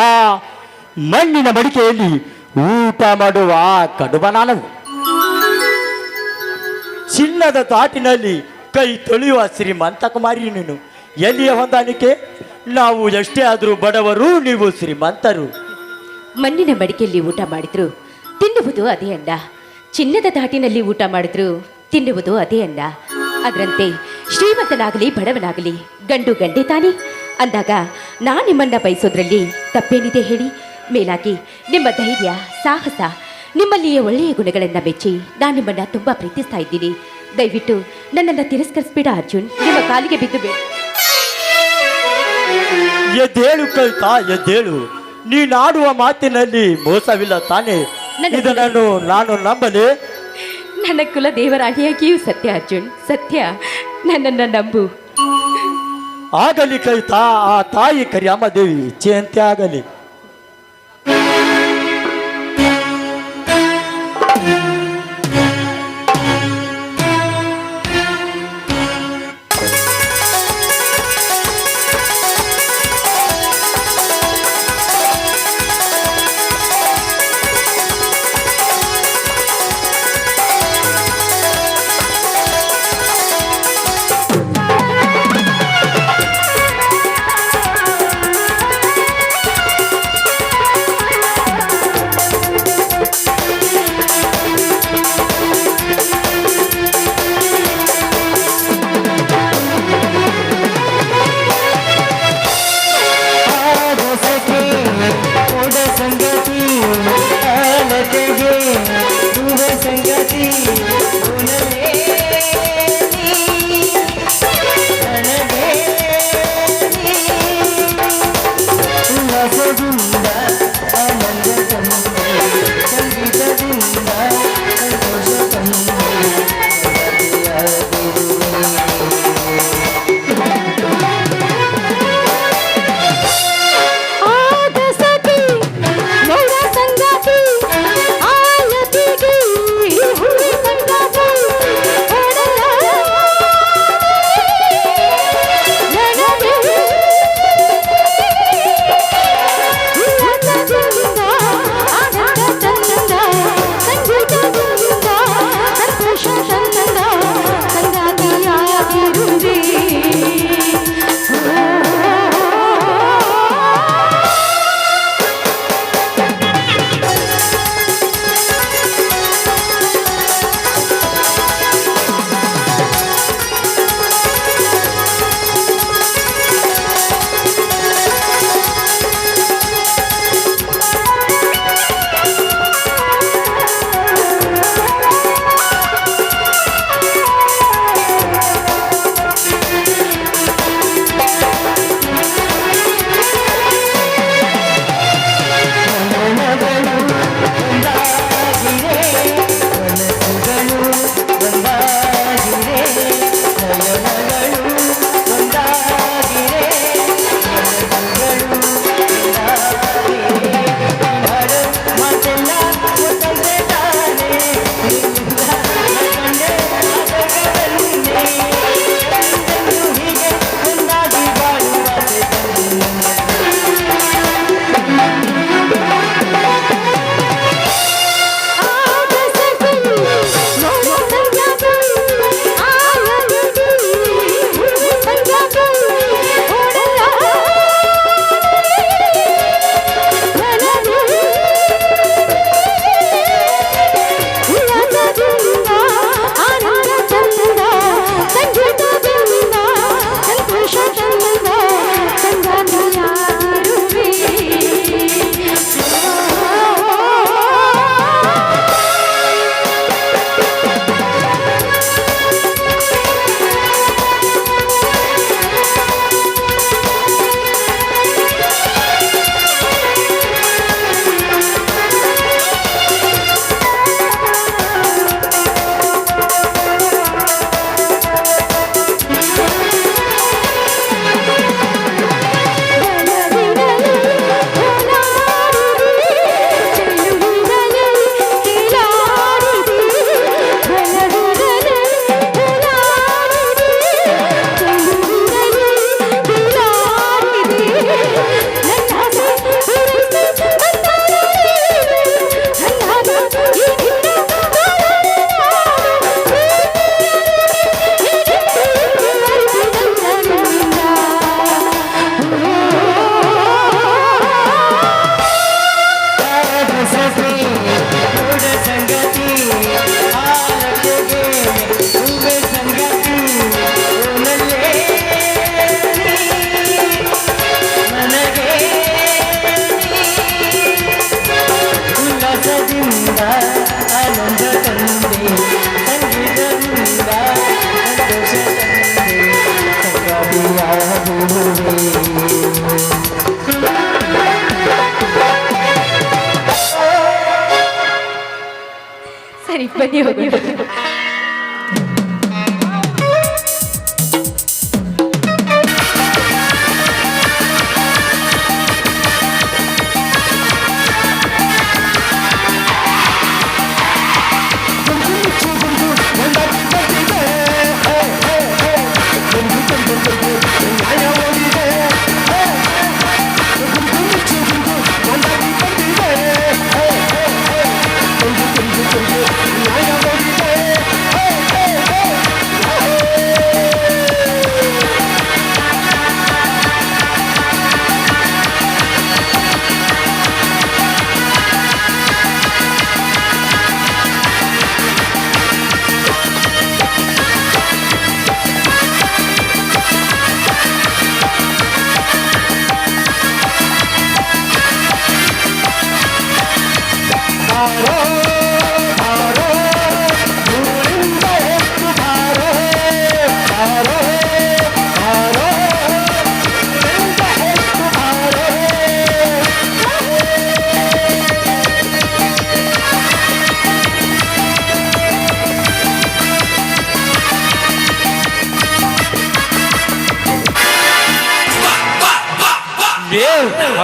ಮಣ್ಣಿನ ಮಡಿಕೆಯಲ್ಲಿ ಊಟ ಮಾಡುವ ಕಡುಬ ನಾನದು. ಚಿನ್ನದ ತಾಟಿನಲ್ಲಿ ಕೈ ತೊಳೆಯುವ ಶ್ರೀಮಂತ ಕುಮಾರಿ ನೀನು. ಎಲ್ಲಿಯ ಹೊಂದಾಣಿಕೆ? ನಾವು ಎಷ್ಟೇ ಆದರೂ ಬಡವರು, ನೀವು ಶ್ರೀಮಂತರು. ಮಣ್ಣಿನ ಮಡಿಕೆಯಲ್ಲಿ ಊಟ ಮಾಡಿದ್ರು ತಿನ್ನುವುದು ಅದೇ ಅನ್ನ, ಚಿನ್ನದ ತಾಟಿನಲ್ಲಿ ಊಟ ಮಾಡಿದ್ರು ತಿನ್ನುವುದು ಅದೇ ಅನ್ನ. ಅದರಂತೆ ಶ್ರೀಮಂತನಾಗಲಿ ಬಡವನಾಗಲಿ ಗಂಡು ಗಂಡೆ ತಾನೇ ಅಂದಾಗ ನಾನು ನಿಮ್ಮನ್ನ ಬಯಸೋದ್ರಲ್ಲಿ ತಪ್ಪೇನಿದೆ ಹೇಳಿ? ಮೇಲಾಗಿ ನಿಮ್ಮ ಧೈರ್ಯ, ಸಾಹಸ, ನಿಮ್ಮಲ್ಲಿಯ ಒಳ್ಳೆಯ ಗುಣಗಳನ್ನು ಮೆಚ್ಚಿ ನಾನು ನಿಮ್ಮನ್ನ ತುಂಬಾ ಪ್ರೀತಿಸ್ತಾ ಇದ್ದೀನಿ. ದಯವಿಟ್ಟು ನನ್ನನ್ನು ತಿರಸ್ಕರಿಸ್ಬೇಡ ಅರ್ಜುನ್, ನಿಮ್ಮ ಕಾಲಿಗೆ ಬಿದ್ದು ಬೇಡ. ಎದ್ದೇಳು ಕವಿತಾ, ಎದ್ದೇಳು. ನೀನಾಡುವ ಮಾತಿನಲ್ಲಿ ಮೋಸವಿಲ್ಲ ತಾನೇ? ಇದನ್ನು ನಾನು ನಂಬಲಿ? ನನ್ನ ಕುಲ ದೇವರಾಣಿಯಾಗಿಯೂ ಸತ್ಯ ಅರ್ಜುನ್, ಸತ್ಯ. ನನ್ನನ್ನು ನಂಬು. ಆಗಲಿ ಕವಿತಾ, ಆ ತಾಯಿ ಕರಿಯಮ್ಮ ದೇವಿ ಇಚ್ಛೆಯಂತೆ ಆಗಲಿ. ಸರಿ ಬನ್ನಿ ಹೋಗಿ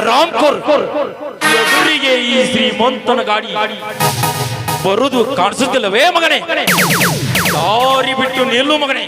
ರಾಮ್ಕೋರ್ ಎದುರಿಗೆ ಈ ಶ್ರೀಮಂತನ ಗಾಡಿ ಬರುದು ಕಾಣಿಸುತ್ತಿಲ್ಲವೇ ಮಗನೇ? ದಾರಿ ಬಿಟ್ಟು ನಿಲ್ಲು ಮಗನೇ.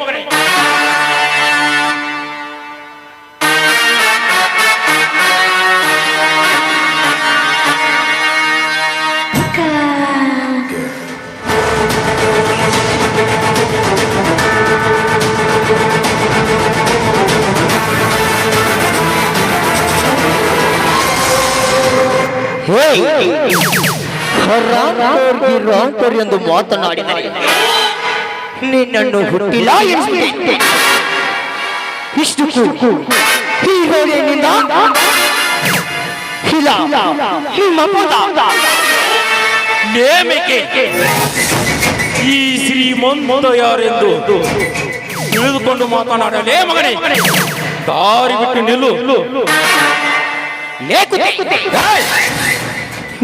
ರಾಮ್ಕೋರ್ ಎಂದು ಮಾತನಾಡಿದರೆ ನಿನ್ನನ್ನು ಹುಟ್ಟಿಲ್ಲ ಎನಿಸುತ್ತೆ. ಇಷ್ಟು ಹೀರೋನಿಂದ ನೇಮಿಕೆ ಈ ಶ್ರೀಮಂತ ಯಾರೆಂದು ತಿಳಿದುಕೊಂಡು ಮಾತನಾಡಲೇ ಮಗನೇ. ದಾರಿ ಬಿಟ್ಟು ನಿಲ್ಲು.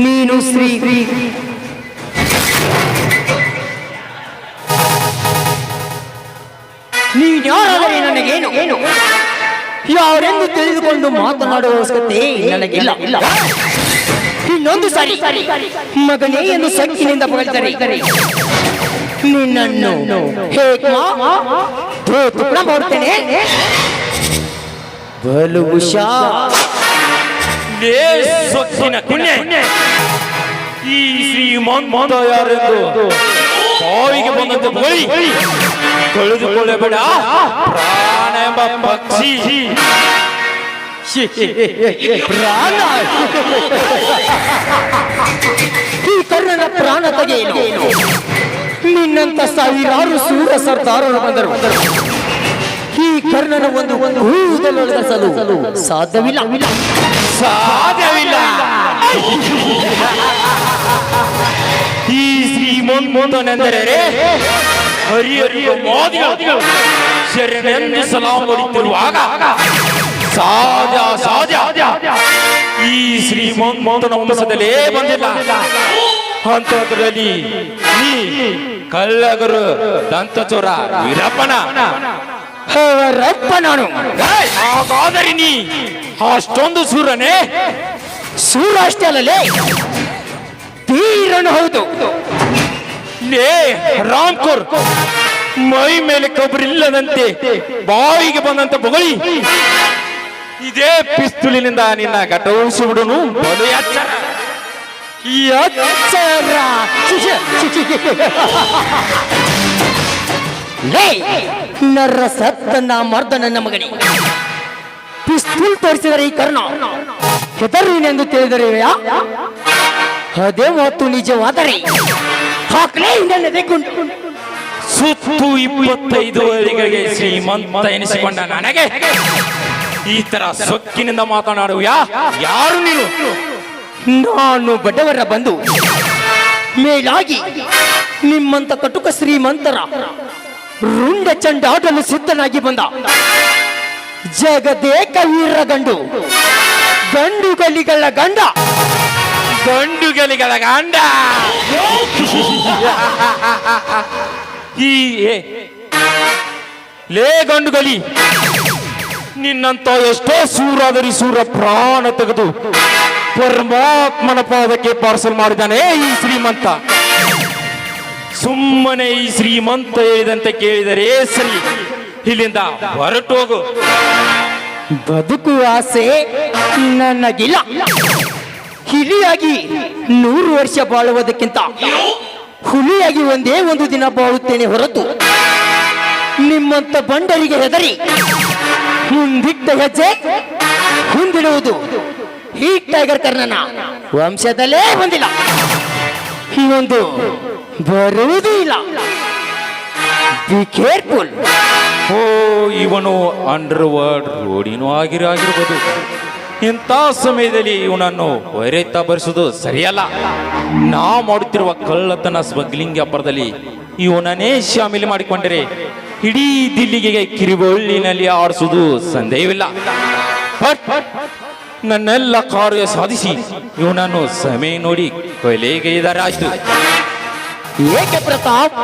ನೀನು ಶ್ರೀ ನೀನ್ಯಾರಾದರೆ ನನಗೇನು ಯಾರೆಂದು ತಿಳಿದುಕೊಂಡು ಮಾತನಾಡುವ ಅವಶ್ಯಕತೆ ನನಗಿಲ್ಲ. ಇನ್ನೊಂದು ಸಾರಿ ಮಗನೇ ಎಂದು ಸಕ್ಕಿನಿಂದ ಬಗೆದರೆ ನಿನ್ನನ್ನು ಮಾಡುತ್ತೇನೆ. ಬಲು ಹುಷಾ ಸೊಕ್ಕಿನ ಪುಣ್ಯ ಈ ಶ್ರೀಮಂತ ಯಾರೆಂದು ಬಾವಿಗೆ ಬಂದಂತೆ ಬಳಿ ಕಳೆದುಕೊಳ್ಳಬೇಡ. ಪ್ರಾಣ ಎಂಬ ಪಕ್ಷಿ ಪ್ರಾಣ ಈ ಕರ್ಣನ ಪ್ರಾಣ ತೆಗೆಯಲು ನಿನ್ನಂತ ಸಾವಿರಾರು ಸೂರ ಸರ್ದಾರರು ಬಂದರು. ಈ ಕರ್ಣನ ಒಂದು ಊದಲೊಳಗಿಸಲು ಸಾಧ್ಯವಿಲ್ಲ. ಈ ಶ್ರೀಮಂತನೆಂದರೆ ಹರಿಹರಿಯ ಮೋದಿಗಳು ಶರಣೆಂದು ಸಲಾಂ ಹೊಡಿತಿರುವಾಗ ಸಾಧ್ಯ ಈ ಶ್ರೀಮಂತನ ವಂಶದಲ್ಲೇ ಬಂದಿಲ್ಲ. ಅಂತದ್ರಲ್ಲಿ ಈ ಕಳ್ಳಗರು ದಂತಚೋರ ನಾನು ಹಾಗಾದರೆ ನೀ ಅಷ್ಟೊಂದು ಸೂರನೇ? ಸೂರ ಅಷ್ಟೇ ಅಲ್ಲಲೇ, ತೀರನು ಹೌದು. ಲೇ ರಾಮ್ಕೋರ್, ಮೈ ಮೇಲೆ ಕಬ್ರಿಲ್ಲದಂತೆ ಬಾಯಿಗೆ ಬಂದಂತ ಬೊಗಳಿ ಇದೇ ಪಿಸ್ತೂಲಿನಿಂದ ನಿನ್ನ ಗಟೋಸಿ ಬಿಡುನು. ಬಲು ಎಚ್ಚರ. ನರ ಸತ್ತನ ಮರ್ದನ ಮಗನಿ ಪಿಸ್ತೂಲ್ ತೋರಿಸಿದರೆ ಈ ಕರ್ಣ ಹೆದರುವಿನೆಂದು ತಿಳಿದರೆಯಾ? ಅದೇ ಮಾತು ನಿಜವಾದರೆ ಹಾಕ್ಲೇ ಸುತ್ತು 25 ವರ್ಷಗಳಿಗೆ ಶ್ರೀಮಂತ ಎನಿಸಿಕೊಂಡ ನನಗೆ ಈ ತರ ಸೊಕ್ಕಿನಿಂದ ಮಾತನಾಡುವ ಯಾರು ನೀನು? ನಾನು ಬಡವರ ಬಂದು ಮೇಲಾಗಿ ನಿಮ್ಮಂತ ಕಟುಕ ಶ್ರೀಮಂತರ ರುಂಡ ಚಂಡಾಡಲು ಸಿದ್ಧನಾಗಿ ಬಂದ ಜಗದೇಕ ವೀರ ಗಂಡು ಗಂಡು ಗಲಿಗಳ ಗಂಡ ಗಂಡುಗಳಿಗಳ ಗಂಡ ಈ ಲೇ ಗಂಡುಗಲಿ, ನಿನ್ನಂತ ಎಷ್ಟೋ ಸೂರಾದರಿ ಸೂರ ಪ್ರಾಣ ತೆಗೆದು ಪರಮಾತ್ಮನ ಪಾದಕ್ಕೆ ಪಾರ್ಸಲ್ ಮಾಡಿದ್ದಾನೆ ಈ ಶ್ರೀಮಂತ. ಸುಮ್ಮನೆ ಈ ಶ್ರೀಮಂತ ಹೇಳಿದಂತೆ ಕೇಳಿದರೆ ಸರಿ, ಇಲ್ಲಿಂದ ಹೊರಟು ಹೋಗು. ಬದುಕು ಆಸೆ ನನಗಿಲ್ಲ. ಹಿರಿಯಾಗಿ 100 ವರ್ಷ ಬಾಳುವುದಕ್ಕಿಂತ ಹುಲಿಯಾಗಿ ಒಂದೇ ಒಂದು ದಿನ ಬಾಳುತ್ತೇನೆ ಹೊರತು ನಿಮ್ಮಂತ ಬಂಡರಿಗೆ ಹೆದರಿ ಮುಂದಿಟ್ಟ ಹೆಜ್ಜೆ ಮುಂದಿಡುವುದು ಈ ಟೈಗರ್ ಕರ್ಣನ ವಂಶದಲ್ಲೇ ಹೊಂದಿಲ್ಲ. ಇನ್ನೊಂದು ಬರುವುದೂ ಇಲ್ಲ. Be careful. ಓ, ಇವನು ಅಂಡರ್ ವರ್ಲ್ಡ್ ರೋಡಿನೂ ಆಗಿರ್ಬೋದು. ಇಂಥ ಸಮಯದಲ್ಲಿ ಇವನನ್ನು ಹೊರೆತ ಬರಿಸುವುದು ಸರಿಯಲ್ಲ. ನಾ ಮಾಡುತ್ತಿರುವ ಕಳ್ಳತನ ಸ್ಮಗ್ಲಿಂಗ್ ವ್ಯಾಪಾರದಲ್ಲಿ ಇವನನ್ನೇ ಶಾಮೀಲು ಮಾಡಿಕೊಂಡರೆ ಇಡೀ ದಿಲ್ಲಿಗೆ ಕಿರಿಬೊಳ್ಳಿನಲ್ಲಿ ಆಡಿಸುವುದು ಸಂದೇಹವಿಲ್ಲ. ಬಟ್ ನನ್ನೆಲ್ಲ ಕಾರ್ಯ ಸಾಧಿಸಿ ಇವನನ್ನು ಸಮಯ ನೋಡಿ ಕೊಲೆಗೈದರಾಯ್ತು. ಏಕೆ ಪ್ರತಾಪ್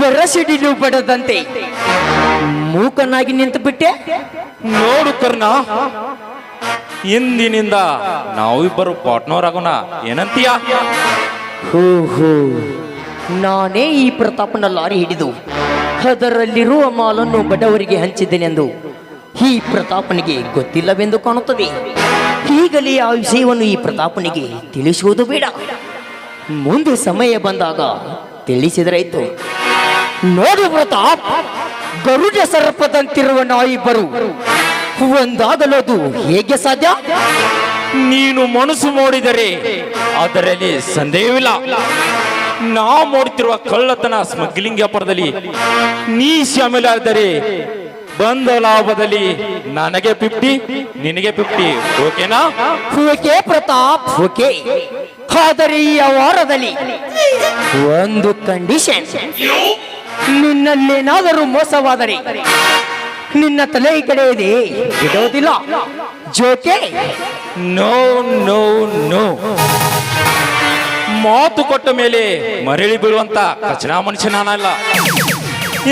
ಬೆರಸಿಡಿಲು ಬಡದಂತೆ ಮೂಕನಾಗಿ ನಿಂತು ಬಿಟ್ಟೆ? ನೋಡು ಕರ್ಣ, ಇಂದಿನಿಂದ ನಾವಿಬ್ಬರು ಪಾರ್ಟ್ನರ್ ಆಗೋಣ, ಏನಂತೀಯ? ಹೋ ನಾನೇ ಈ ಪ್ರತಾಪನ ಲಾರಿ ಹಿಡಿದು ಅದರಲ್ಲಿರುವ ಮಾಲನ್ನು ಬಡವರಿಗೆ ಹಂಚಿದ್ದೇನೆಂದು ಈ ಪ್ರತಾಪನಿಗೆ ಗೊತ್ತಿಲ್ಲವೆಂದು ಕಾಣುತ್ತದೆ. ಈಗಲೇ ಆ ವಿಷಯವನ್ನು ಈ ಪ್ರತಾಪನಿಗೆ ತಿಳಿಸುವುದು ಬೇಡ. ಮುಂದೆ ಸಮಯ ಬಂದಾಗ ತಿಳಿಸಿದರಾಯ್ತು. ನೋಡು ಪ್ರತಾಪ್, ಗರುಡ ಸರ್ಪದಂತಿರುವ ನಾವಿಬ್ಬರು ಒಂದಾಗಲೋದು ಹೇಗೆ ಸಾಧ್ಯ? ನೀನು ಮನಸ್ಸು ಮಾಡಿದರೆ ಅದರಲ್ಲಿ ಸಂದೇಹವಿಲ್ಲ. ನಾ ಮಾಡುತ್ತಿರುವ ಕಳ್ಳತನ ಸ್ಮಗ್ಲಿಂಗ್ ವ್ಯಾಪಾರದಲ್ಲಿ ನೀ ಶಾಮೀಲಾದರೆ ಬಂದ ಲಾಭದಲ್ಲಿ ನನಗೆ 50, ನಿನಗೆ 50. ಓಕೆನಾ? Okay Pratap, okay. ಆದರೆ ಈ ವಾರದಲ್ಲಿ ಒಂದು ಕಂಡೀಷನ್. ನಿನ್ನಲ್ಲೇನಾದರೂ ಮೋಸವಾದರೆ ನಿನ್ನ ತಲೆ ಈ ಕಡೆ ಇದೆ, ಬಿಡೋದಿಲ್ಲ. ಜೋಕೆ? No no no. ಮಾತು ಕೊಟ್ಟ ಮೇಲೆ ಮರಳಿ ಬೀಳುವಂತ ಕಚನ ಮನುಷ್ಯ ನಾನಲ್ಲ.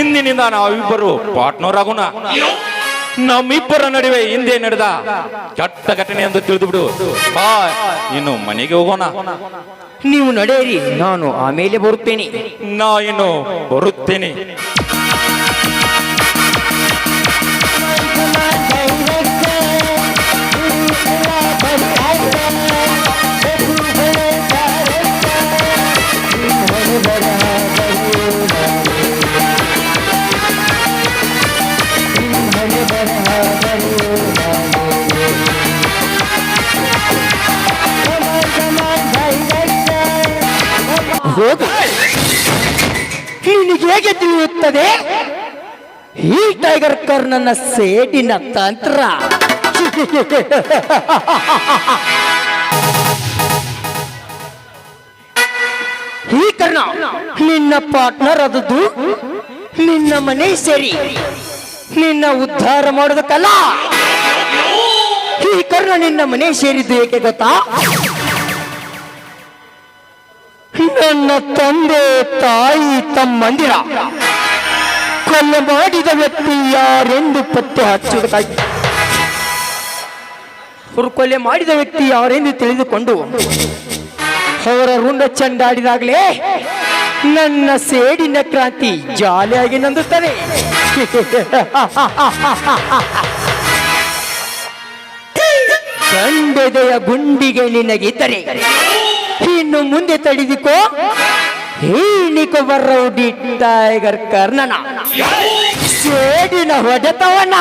ಇಂದಿನಿಂದ ನಾವಿಬ್ಬರು ಪಾರ್ಟ್ನರ್ ಆಗೋಣ. ನಮ್ಮಿಬ್ಬರ ನಡುವೆ ಹಿಂದೆ ನಡೆದ ಕೆಟ್ಟ ಘಟನೆ ಎಂದು ತಿಳಿದು ಬಿಡು. ಬಾ, ಇನ್ನು ಮನೆಗೆ ಹೋಗೋಣ. ನೀವು ನಡೆಯಿರಿ, ನಾನು ಆಮೇಲೆ ಬರುತ್ತೇನೆ. ನಾ ಇನ್ನು ಬರುತ್ತೇನೆ. ಹೋಗು. ನಿನಗೆ ಹೇಗೆ ತಿಳಿಯುತ್ತದೆ ಈ ಟೈಗರ್ ಕರ್ಣನ ಸೇಡಿನ ತಂತ್ರ? ಈ ಕರ್ಣ ನಿನ್ನ ಪಾರ್ಟ್ನರ್ ಆದದ್ದು ನಿನ್ನ ಮನೆ ಸೇರಿ ನಿನ್ನ ಉದ್ಧಾರ ಮಾಡೋದಕ್ಕಲ್ಲ. ಈ ಕರ್ಣ ನಿನ್ನ ಮನೆ ಸೇರಿದ್ದು ಏಕೆ ಗೊತ್ತಾ? ನನ್ನ ತಂದೆ ತಾಯಿ ತಮ್ಮಂದಿರ ಕೊಲೆ ಮಾಡಿದ ವ್ಯಕ್ತಿ ಯಾರೆಂದು ಪತ್ತೆ ಹಚ್ಚುವುದಕ್ಕಾಗಿ. ಅವರು ಕೊಲೆ ಮಾಡಿದ ವ್ಯಕ್ತಿ ಯಾರೆಂದು ತಿಳಿದುಕೊಂಡು ಅವರ ರುಂಡ ಚೆಂಡಾಡಿದಾಗಲೇ ನನ್ನ ಸೇಡಿನ ಕ್ರಾಂತಿ ಜಾಲಿಯಾಗಿ ನಂದುತ್ತದೆ. ಗಂಡೆದೆಯ ಗುಂಡಿಗೆ ನಿನಗಿದ್ದರೆ ಇನ್ನು ಮುಂದೆ ತಡೆದಿಕೋ ಹೀನಿಕೊ ಬರ್ರೌಡಿ ಟೈಗರ್ ಕರ್ಣನ ಸೇಡಿನ ಹೊಡೆತವನ.